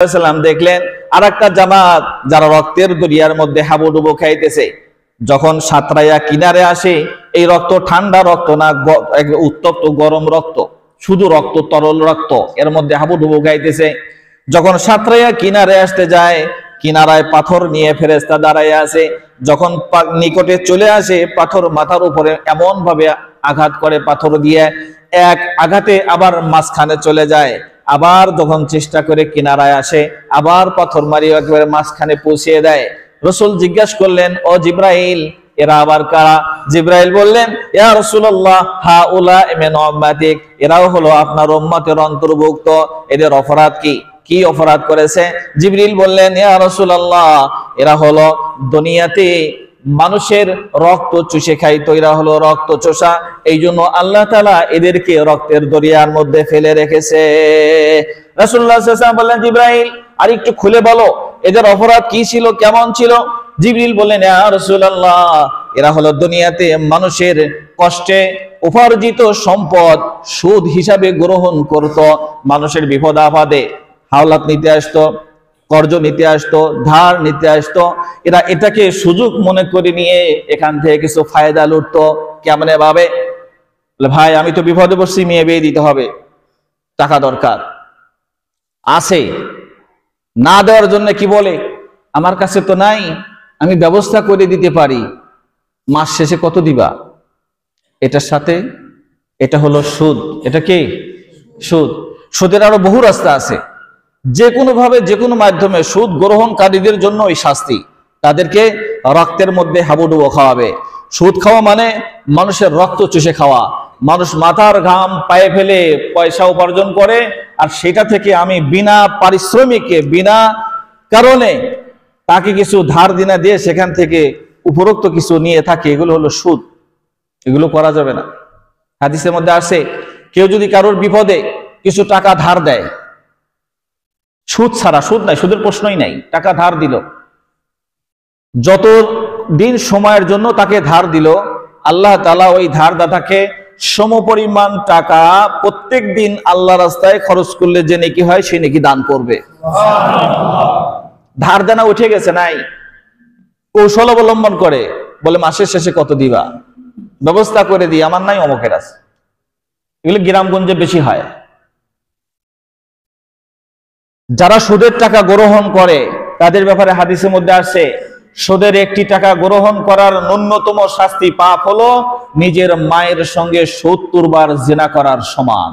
দেখলেন আর একটা জামাত যারা রক্তের দরিয়ার মধ্যে হাবুডুবু খাইতেছে। যখন সাঁতরাইয়া কিনারে আসে, এই রক্ত ঠান্ডা রক্ত না, উত্তপ্ত গরম রক্ত, শুধু রক্ত, তরল রক্ত, এর মধ্যে হাবুডুবু খাইতেছে। যখন সাঁতরাইয়া কিনারে আসতে যায়, কিনারায় পাথর নিয়ে ফেরেশতা দাঁড়াইয়া আছে। যখন নিকটে চলে আসে, পাথর মাথার উপরে এমন ভাবে আঘাত করে, পাথর দিয়ে এক আঘাতে আবার মাঝখানে চলে যায়। আবার যখন চেষ্টা করে কিনারায় আসে, আবার পাথর মারিয়ে একেবারে মাঝখানে পৌঁছিয়ে দেয়। রাসূল জিজ্ঞাসা করলেন, ও জিব্রাইল, এরা আবার কারা? জিব্রাইল বললেন, ইয়া রাসূলুল্লাহ, হাউলা মিন উম্মাতিক, এরাও হলো আপনার উম্মতের অন্তর্ভুক্ত। এদের অপরাধ কি? কি অপরাধ করেছে? জিবরিল বললেন, ইয়া রাসূলুল্লাহ, এরা হলো দুনিয়াতে মানুষের রক্ত চুষে খাইতো, এরা হলো রক্ত চোষা। এই জন্য আল্লাহ তাআলা এদেরকে রক্তের দরিয়ার মধ্যে ফেলে রেখেছে। রাসূলুল্লাহ সাল্লাল্লাহু আলাইহি ওয়াসাল্লাম বললেন, জিব্রাইল, আর একটু খুলে বলো এদের অপরাধ কি ছিল, কেমন ছিল? জিবরিল বললেন, ইয়া রাসূলুল্লাহ, এরা হলো দুনিয়াতে মানুষের কষ্টে উপার্জিত সম্পদ সুদ হিসাবে গ্রহণ করত। মানুষের বিপদ আপদে হাওলাত নিতে আসতো, কর্জ নিতে আসতো, ধার নিতে আসতো। এরা এটাকে সুযোগ মনে করে নিয়ে এখান থেকে কিছু ফায়দা লুটতো। কেমনে ভাবে? ভাই, আমি তো বিপদে পড়ছি, মেয়ে বিয়ে দিতে হবে, টাকা দরকার আছে, না দেওয়ার জন্য কি বলে, আমার কাছে তো নাই, আমি ব্যবস্থা করে দিতে পারি, মাস শেষে কত দিবা? এটার সাথে এটা হলো সুদ। এটা কি? সুদ। সুদের আরো বহু রাস্তা আছে। যে কোনো ভাবে, যে কোনো মাধ্যমে সুদ গ্রহণকারীদের জন্য ওই শাস্তি, তাদেরকে রক্তের মধ্যে হাবুডুবু খাওয়াবে। সুদ খাওয়া মানে মানুষের রক্ত চুষে খাওয়া। মানুষ মাথার ঘাম পায়ে ফেলে পয়সা উপার্জন করে, আর সেটা থেকে আমি বিনা পারিশ্রমিকে, বিনা কারণে তাকে কিছু ধার দিনা দিয়ে সেখান থেকে উপরোক্ত কিছু নিয়ে থাকে, এগুলো হলো সুদ। এগুলো করা যাবে না। হাদিসের মধ্যে আসে, কেউ যদি কারোর বিপদে কিছু টাকা ধার দেয়, সুদ ছাড়া, সুদ নাই, সুদের প্রশ্নই নাই, টাকা ধার দিল, যত দিন সময়ের জন্য তাকে ধার দিল, আল্লাহ তাআলা ওই ধারদাতাকে সমপরিমাণ টাকা প্রত্যেক দিন আল্লাহ রাস্তায় খরচ করলে যে নেকি হয়, সেই নেকি দান করবে। ধার দেনা উঠে গেছে, নাই, কৌশল অবলম্বন করে, বলে মাসের শেষে কত দিবা, ব্যবস্থা করে দিই, আমার নাই, অমকের আছে। এগুলো গ্রামগঞ্জে বেশি হয়। যারা সুদের টাকা গ্রহণ করে তাদের ব্যাপারে হাদিসের মধ্যে আসে, সুদের একটি টাকা গ্রহণ করার ন্যূনতম শাস্তি, পাপ হলো নিজের মায়ের সঙ্গে ৭০ বার জিনা করার সমান।